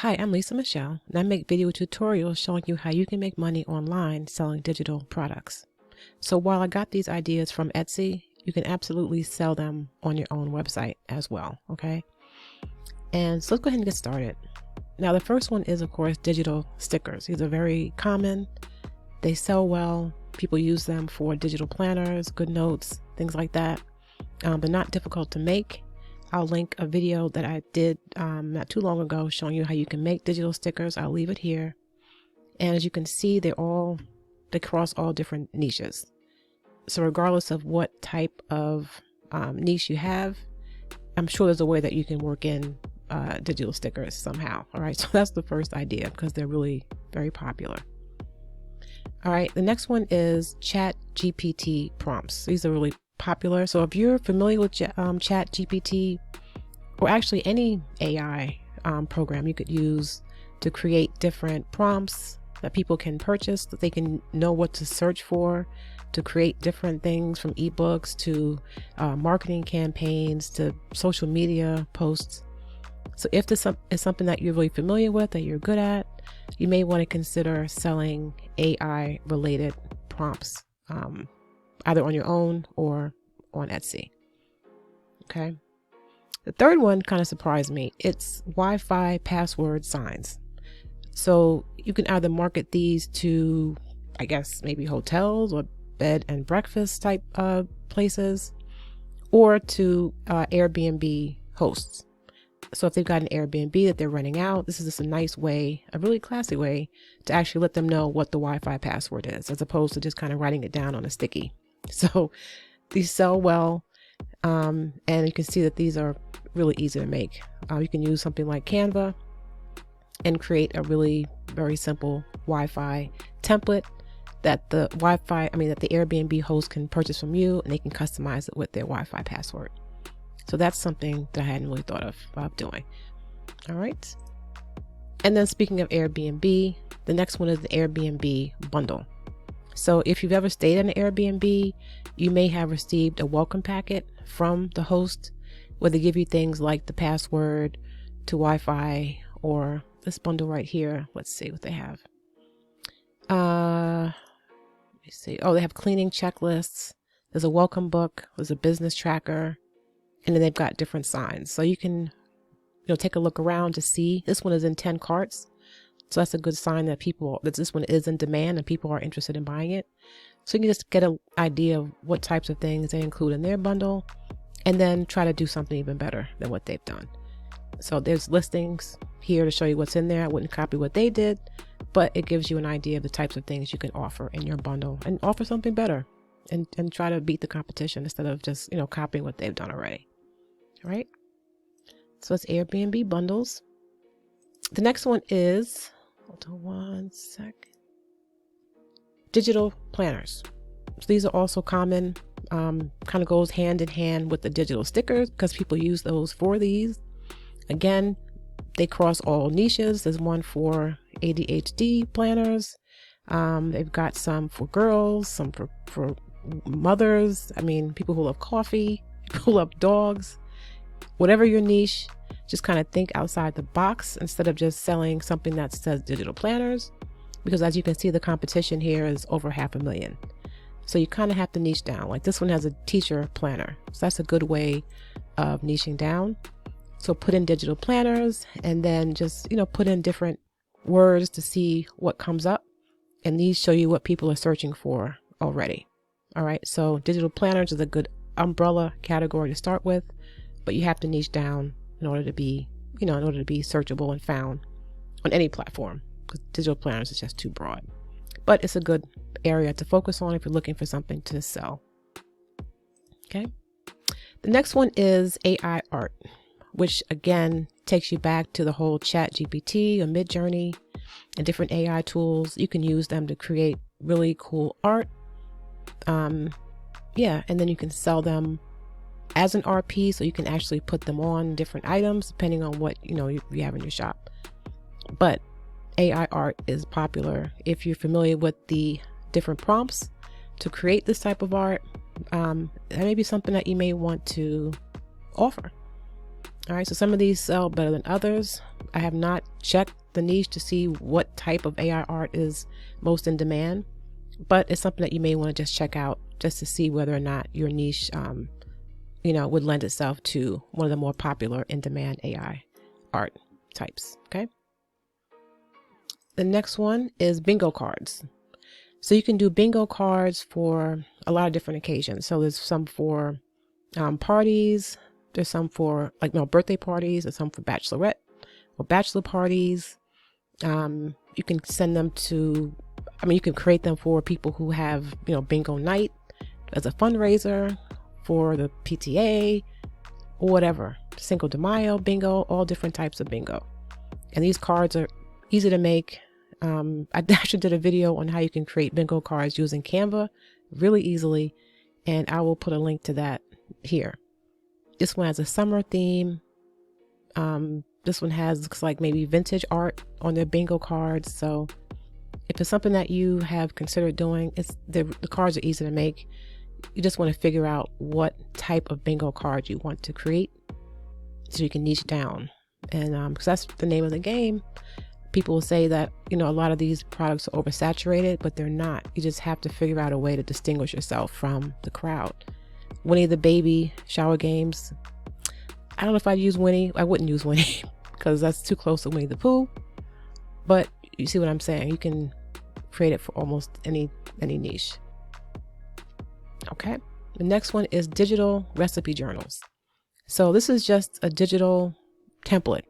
Hi, I'm Lisa Michele, and I make video tutorials showing you how you can make money online selling digital products. So while I got these ideas from Etsy, you can absolutely sell them on your own website as well, okay? And so let's go ahead and get started. Now the first one is, of course, digital stickers. These are very common. They sell well. People use them for digital planners, good notes, things like that. They're not difficult to make. I'll link a video that I did not too long ago showing you how you can make digital stickers. I'll leave it here. And as you can see, they cross all different niches. So regardless of what type of niche you have, I'm sure there's a way that you can work in digital stickers somehow. All right, so that's the first idea because they're really very popular. All right, the next one is ChatGPT prompts. These are really popular. So if you're familiar with ChatGPT, or actually any AI program you could use to create different prompts that people can purchase, that they can know what to search for, to create different things from ebooks to marketing campaigns to social media posts. So if this is something that you're really familiar with, that you're good at, you may want to consider selling AI related prompts, either on your own or on Etsy. Okay. The third one kind of surprised me. It's Wi-Fi password signs. So you can either market these to, I guess, maybe hotels or bed and breakfast type places, or to Airbnb hosts. So if they've got an Airbnb that they're renting out, this is just a nice way, a really classy way to actually let them know what the Wi-Fi password is, as opposed to just kind of writing it down on a sticky. So these sell well, and you can see that these are really easy to make. You can use something like Canva and create a really very simple Wi-Fi template that the Airbnb host can purchase from you, and they can customize it with their Wi-Fi password. So that's something that I hadn't really thought of doing. All right. And then speaking of Airbnb, the next one is the Airbnb bundle. So if you've ever stayed in an Airbnb, you may have received a welcome packet from the host where they give you things like the password to Wi-Fi, or this bundle right here. Let's see what they have. Let me see. Oh, they have cleaning checklists. There's a welcome book. There's a business tracker. And then they've got different signs. So you can, take a look around to see. This one is in 10 carts. So that's a good sign that this one is in demand and people are interested in buying it. So you can just get an idea of what types of things they include in their bundle, and then try to do something even better than what they've done. So there's listings here to show you what's in there. I wouldn't copy what they did, but it gives you an idea of the types of things you can offer in your bundle, and offer something better, and try to beat the competition instead of just, copying what they've done already. All right. So it's Airbnb bundles. The next one is, hold on one sec, digital planners. So these are also common, kind of goes hand in hand with the digital stickers because people use those for these. Again, they cross all niches. There's one for ADHD planners. They've got some for girls, some for mothers. People who love coffee, people who love dogs. Whatever your niche, just kind of think outside the box instead of just selling something that says digital planners, because as you can see, the competition here is over 500,000. So you kind of have to niche down. Like this one has a teacher planner. So that's a good way of niching down. So put in digital planners, and then just, put in different words to see what comes up. And these show you what people are searching for already. All right. So digital planners is a good umbrella category to start with, but you have to niche down in order to be, searchable and found on any platform, because digital planners is just too broad. But it's a good area to focus on if you're looking for something to sell. Okay. The next one is AI art, which again takes you back to the whole ChatGPT or Midjourney and different AI tools. You can use them to create really cool art. And then you can sell them as an art piece, so you can actually put them on different items depending on what you have in your shop. But AI art is popular. If you're familiar with the different prompts to create this type of art, that may be something that you may want to offer. All right, so some of these sell better than others. I have not check the niche to see what type of AI art is most in demand, but it's something that you may want to just check out just to see whether or not your niche, would lend itself to one of the more popular in-demand AI art types. Okay. The next one is bingo cards. So you can do bingo cards for a lot of different occasions. So there's some for parties. There's some for birthday parties. There's some for bachelorette or bachelor parties. You can send them to, you can create them for people who have, bingo night as a fundraiser for the PTA or whatever. Cinco de Mayo bingo, all different types of bingo. And these cards are easy to make. I actually did a video on how you can create bingo cards using Canva really easily, and I will put a link to that here. This one has a summer theme. This one looks like maybe vintage art on their bingo cards. So if it's something that you have considered doing, the cards are easy to make. You just want to figure out what type of bingo card you want to create so you can niche down. And because that's the name of the game. People will say that, a lot of these products are oversaturated, but they're not. You just have to figure out a way to distinguish yourself from the crowd. Winnie the Baby shower games. I don't know if I'd use Winnie. I wouldn't use Winnie because that's too close to Winnie the Pooh. But you see what I'm saying? You can create it for almost any niche. Okay. The next one is digital recipe journals. So this is just a digital template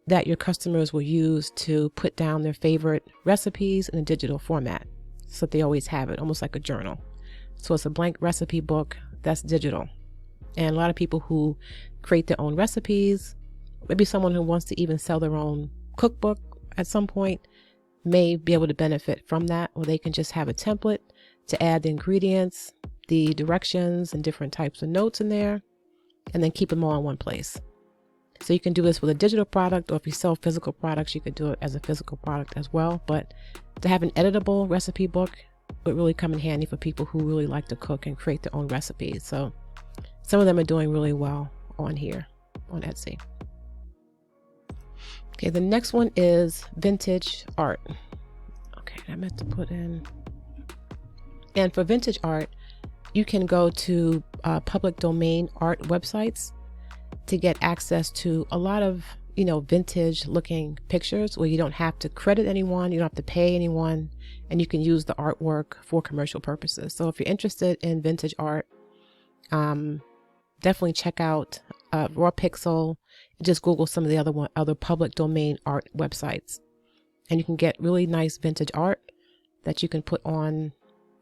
that your customers will use to put down their favorite recipes in a digital format so that they always have it, almost like a journal. So it's a blank recipe book that's digital. And a lot of people who create their own recipes, maybe someone who wants to even sell their own cookbook at some point, may be able to benefit from that, or they can just have a template to add the ingredients, the directions, and different types of notes in there, and then keep them all in one place. So you can do this with a digital product, or if you sell physical products, you could do it as a physical product as well. But to have an editable recipe book would really come in handy for people who really like to cook and create their own recipes. So some of them are doing really well on here on Etsy. Okay, the next one is vintage art. Okay, I meant to put in. And for vintage art, you can go to public domain art websites to get access to a lot of, vintage looking pictures where you don't have to credit anyone, you don't have to pay anyone, and you can use the artwork for commercial purposes. So if you're interested in vintage art, definitely check out Raw Pixel. Just Google some of the other public domain art websites, and you can get really nice vintage art that you can put on.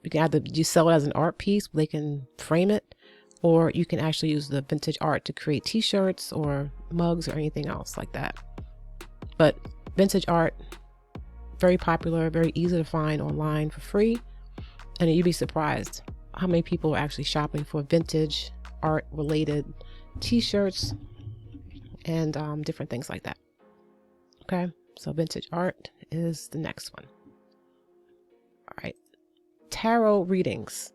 You can either sell it as an art piece, they can frame it, or you can actually use the vintage art to create t-shirts or mugs or anything else like that. But vintage art, very popular, very easy to find online for free. And you'd be surprised how many people are actually shopping for vintage art related t-shirts and different things like that. Okay, so vintage art is the next one. All right, tarot readings.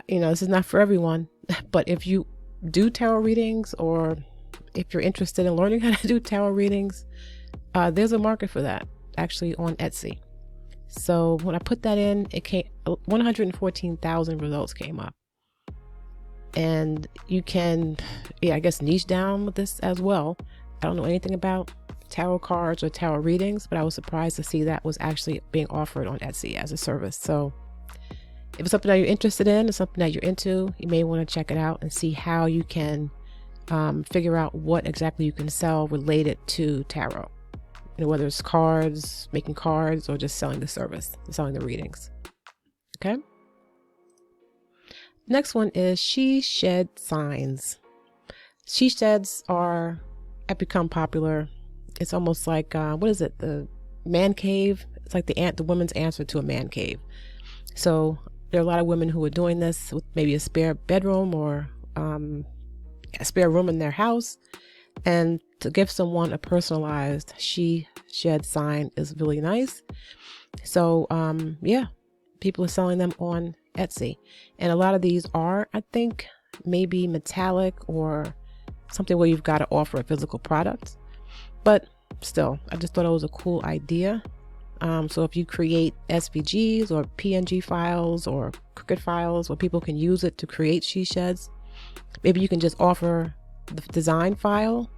This is not for everyone, but if you do tarot readings, or if you're interested in learning how to do tarot readings, there's a market for that actually on Etsy. So when I put that in, it came 114,000 results came up, and you can, I guess, niche down with this as well. I don't know anything about tarot cards or tarot readings, but I was surprised to see that was actually being offered on Etsy as a service. So if it's something that you're interested in, or something that you're into, you may want to check it out and see how you can figure out what exactly you can sell related to tarot. Whether it's cards, making cards, or just selling the service, selling the readings. Okay. Next one is she shed signs. She sheds have become popular. It's almost like what is it? The man cave. It's like the woman's answer to a man cave. So there are a lot of women who are doing this with maybe a spare bedroom or a spare room in their house, and to give someone a personalized she shed sign is really nice. So people are selling them on Etsy, and a lot of these are, I think, maybe metallic or something where you've got to offer a physical product. But still, I just thought it was a cool idea. So if you create SVGs or PNG files or Cricut files where people can use it to create she sheds, maybe you can just offer the design file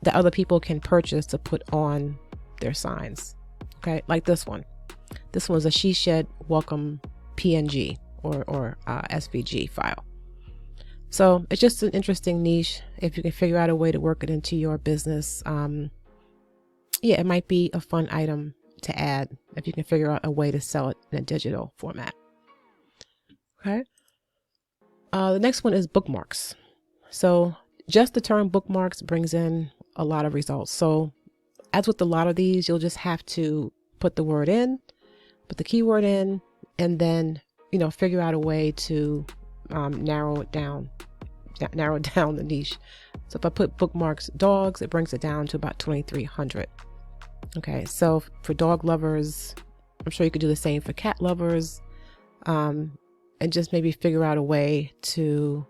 that other people can purchase to put on their signs. Okay, like this one. This one's a she shed welcome PNG or SVG file. So it's just an interesting niche. If you can figure out a way to work it into your business, yeah, it might be a fun item to add if you can figure out a way to sell it in a digital format. Okay. The next one is bookmarks. So just the term bookmarks brings in a lot of results. So as with a lot of these, you'll just have to put the word in, put the keyword in, and then, you know, figure out a way to narrow down the niche. So if I put bookmarks dogs, it brings it down to about 2,300. Okay, so for dog lovers, I'm sure you could do the same for cat lovers, and just maybe figure out a way to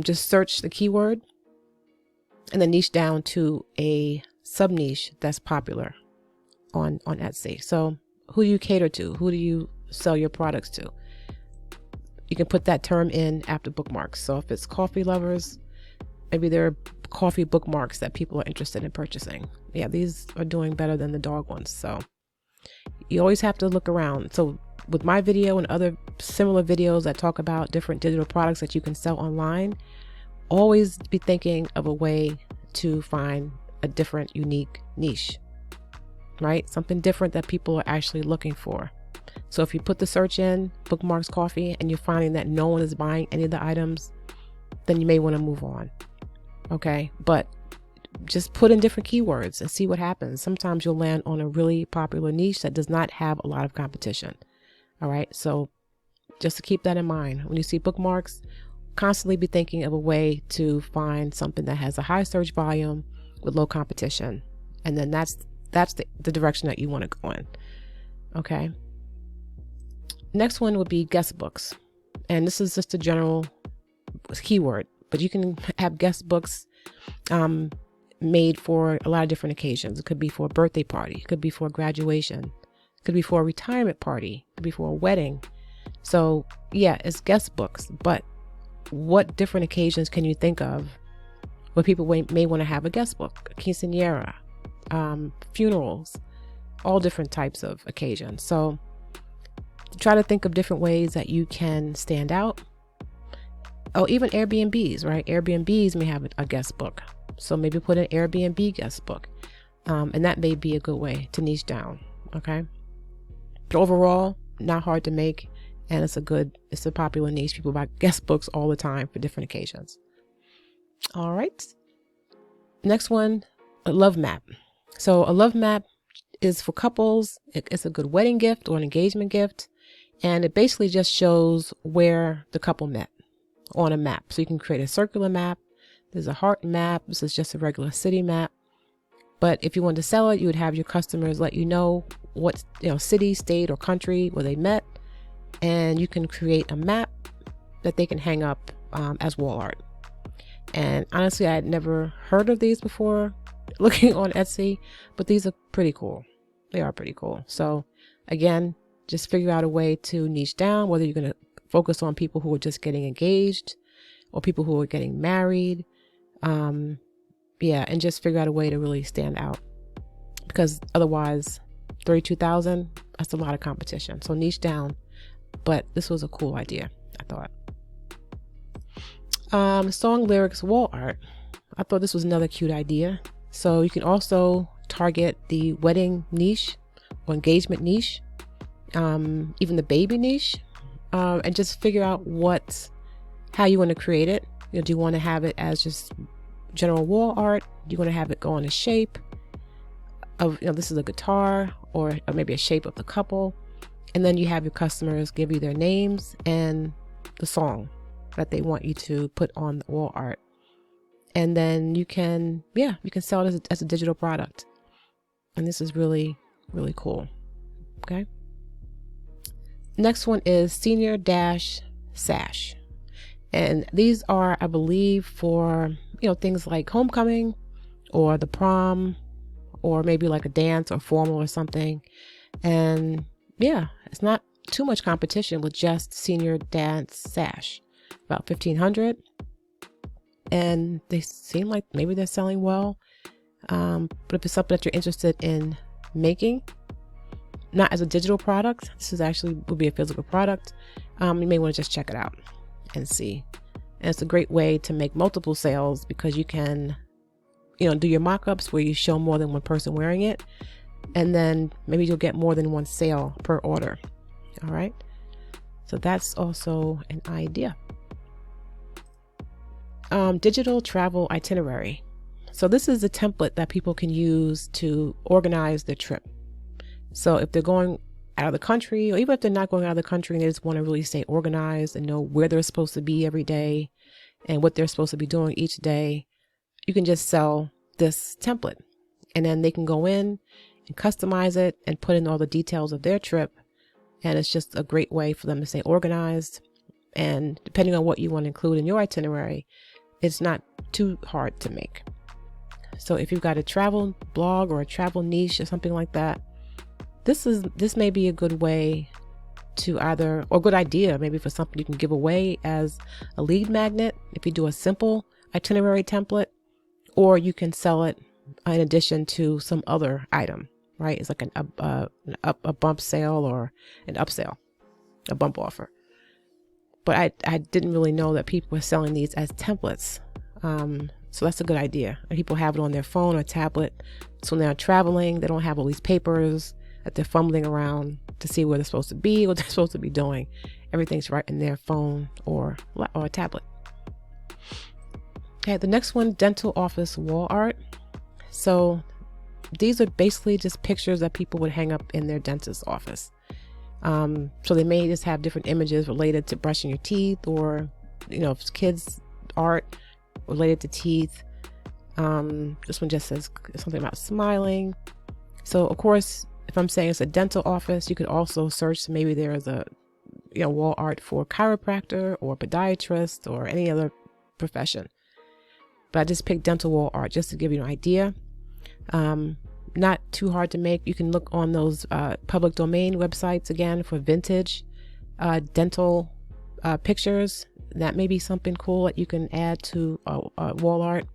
just search the keyword and then niche down to a sub niche that's popular on Etsy. So who do you cater to? Who do you sell your products to? You can put that term in after bookmarks. So if it's coffee lovers, maybe there are coffee bookmarks that people are interested in purchasing. Yeah, these are doing better than the dog ones. So you always have to look around. So with my video and other similar videos that talk about different digital products that you can sell online, always be thinking of a way to find a different, unique niche, right? Something different that people are actually looking for. So if you put the search in bookmarks coffee and you're finding that no one is buying any of the items, then you may want to move on. Okay, but just put in different keywords and see what happens. Sometimes you'll land on a really popular niche that does not have a lot of competition. All right, so just to keep that in mind, when you see bookmarks, constantly be thinking of a way to find something that has a high search volume with low competition. And then that's the direction that you want to go in. Okay. Next one would be guest books. And this is just a general keyword, but you can have guest books made for a lot of different occasions. It could be for a birthday party. It could be for a graduation. It could be for a retirement party. It could be for a wedding. So yeah, it's guest books, but what different occasions can you think of where people may want to have a guest book? A quinceañera, funerals, all different types of occasions. So try to think of different ways that you can stand out. Oh, even Airbnbs, right? Airbnbs may have a guest book. So maybe put an Airbnb guest book. And that may be a good way to niche down. Okay. But overall, not hard to make. And it's a popular niche. People buy guest books all the time for different occasions. All right. Next one, a love map. So a love map is for couples. It's a good wedding gift or an engagement gift. And it basically just shows where the couple met on a map. So you can create a circular map. There's a heart map. This is just a regular city map. But if you want to sell it, you would have your customers let you know what, city, state, or country where they met. And you can create a map that they can hang up as wall art. And honestly, I had never heard of these before looking on Etsy, but these are pretty cool. They are pretty cool. So again, just figure out a way to niche down, whether you're going to focus on people who are just getting engaged or people who are getting married. And just figure out a way to really stand out, because otherwise 32,000, that's a lot of competition. So niche down, but this was a cool idea, I thought. Song lyrics wall art. I thought this was another cute idea. So you can also target the wedding niche or engagement niche, even the baby niche, and just figure out how you want to create it. Do you want to have it as just general wall art? Do you want to have it go in a shape of, this is a guitar, or maybe a shape of the couple? And then you have your customers give you their names and the song that they want you to put on the wall art. And then you can sell it as a digital product. And this is really, really cool. Okay. Next one is Senior Sash. And these are, I believe, for, things like homecoming or the prom, or maybe like a dance or formal or something. And yeah, it's not too much competition with just senior dance sash, about 1,500. And they seem like maybe they're selling well. But if it's something that you're interested in making, not as a digital product, this is actually would be a physical product, you may want to just check it out and see. And it's a great way to make multiple sales because you can, do your mock-ups where you show more than one person wearing it, and then maybe you'll get more than one sale per order. All right, so that's also an idea. Digital travel itinerary. So this is a template that people can use to organize their trip. So if they're going out of the country, or even if they're not going out of the country and they just want to really stay organized and know where they're supposed to be every day and what they're supposed to be doing each day, you can just sell this template, and then they can go in and customize it and put in all the details of their trip. And it's just a great way for them to stay organized. And depending on what you want to include in your itinerary, it's not too hard to make. So if you've got a travel blog or a travel niche or something like that, this may be a good way to or good idea maybe for something you can give away as a lead magnet if you do a simple itinerary template, or you can sell it in addition to some other item, right? It's like a bump sale or an upsell, a bump offer. But I didn't really know that people were selling these as templates. So that's a good idea. And people have it on their phone or tablet. So when they're traveling, they don't have all these papers that they're fumbling around to see where they're supposed to be, what they're supposed to be doing. Everything's right in their phone or a tablet. Okay, the next one, dental office wall art. So these are basically just pictures that people would hang up in their dentist's office. So they may just have different images related to brushing your teeth, or, if it's kids art related to teeth. This one just says something about smiling. So of course, if I'm saying it's a dental office, you could also search, maybe there is a wall art for chiropractor or podiatrist or any other profession. But I just picked dental wall art just to give you an idea. Not too hard to make. You can look on those public domain websites again for vintage dental pictures. That may be something cool that you can add to wall art,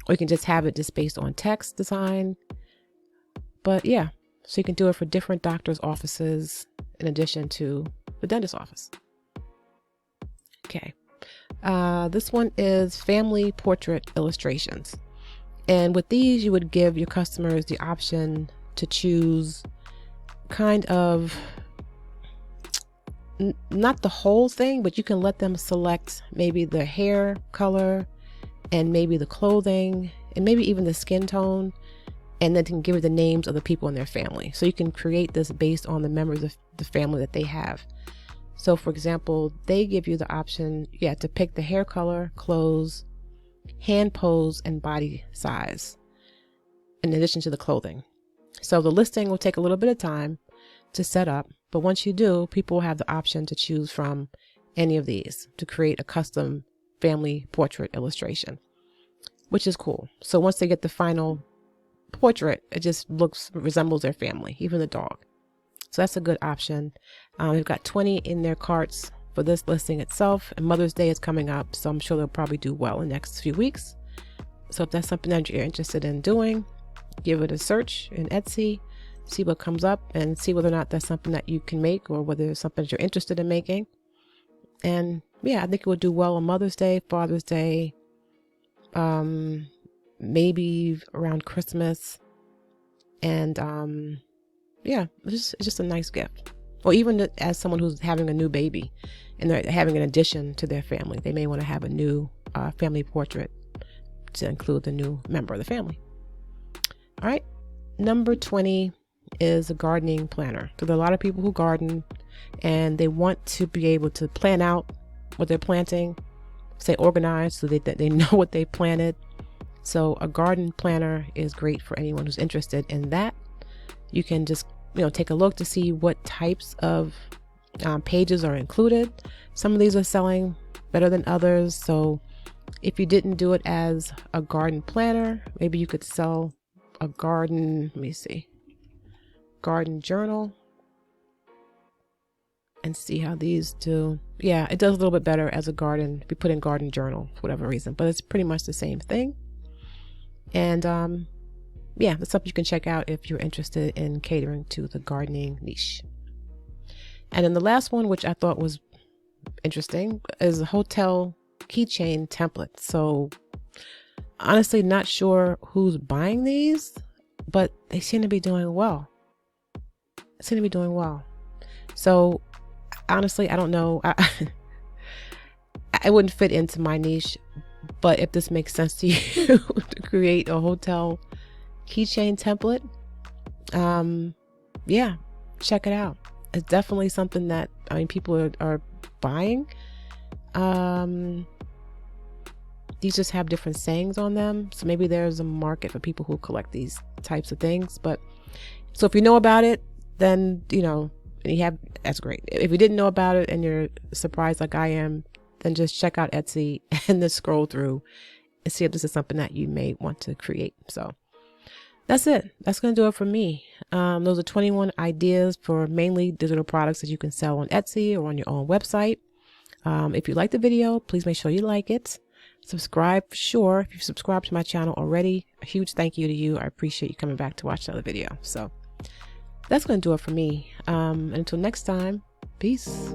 or you can just have it just based on text design. But yeah, so you can do it for different doctors' offices in addition to the dentist office. Okay, this one is family portrait illustrations. And with these, you would give your customers the option to choose kind of not the whole thing, but you can let them select maybe the hair color and maybe the clothing and maybe even the skin tone, and then can give it the names of the people in their family. So you can create this based on the members of the family that they have. So for example, they give you the option, to pick the hair color, clothes, hand pose, and body size, in addition to the clothing. So the listing will take a little bit of time to set up, but once you do, people will have the option to choose from any of these to create a custom family portrait illustration, which is cool. So once they get the final portrait, it just resembles their family, even the dog. So that's a good option. We've got 20 in their carts for this listing itself, and Mother's Day is coming up, so I'm sure they'll probably do well in the next few weeks. So if that's something that you're interested in doing, give it a search in Etsy, see what comes up, and see whether or not that's something that you can make, or whether it's something that you're interested in making. And I think it would do well on Mother's Day, Father's Day, maybe around Christmas, and it's just a nice gift. Or even as someone who's having a new baby and they're having an addition to their family, they may want to have a new family portrait to include the new member of the family. All right, number 20 is a gardening planner. So there are a lot of people who garden and they want to be able to plan out what they're planting, stay organized so that they know what they planted. So a garden planner is great for anyone who's interested in that. You can just take a look to see what types of pages are included. Some of these are selling better than others. So if you didn't do it as a garden planner, maybe you could sell a garden, let me see, garden journal, and see how these do. Yeah, it does a little bit better as a garden, if you put in garden journal for whatever reason, but it's pretty much the same thing. And yeah, that's something you can check out if you're interested in catering to the gardening niche. And then the last one, which I thought was interesting, is a hotel keychain template. So honestly, not sure who's buying these, but they seem to be doing well. So honestly, I don't know. I wouldn't fit into my niche, but if this makes sense to you to create a hotel keychain template, yeah, check it out. It's definitely something that, I mean, people are buying. These just have different sayings on them, so maybe there's a market for people who collect these types of things. But so if you know about it, then that's great. If you didn't know about it and you're surprised like I am, then just check out Etsy and then scroll through and see if this is something that you may want to create. So that's it. That's going to do it for me. Those are 21 ideas for mainly digital products that you can sell on Etsy or on your own website. If you like the video, please make sure you like it. Subscribe for sure. If you've subscribed to my channel already, a huge thank you to you. I appreciate you coming back to watch another video. So that's going to do it for me. Until next time, peace.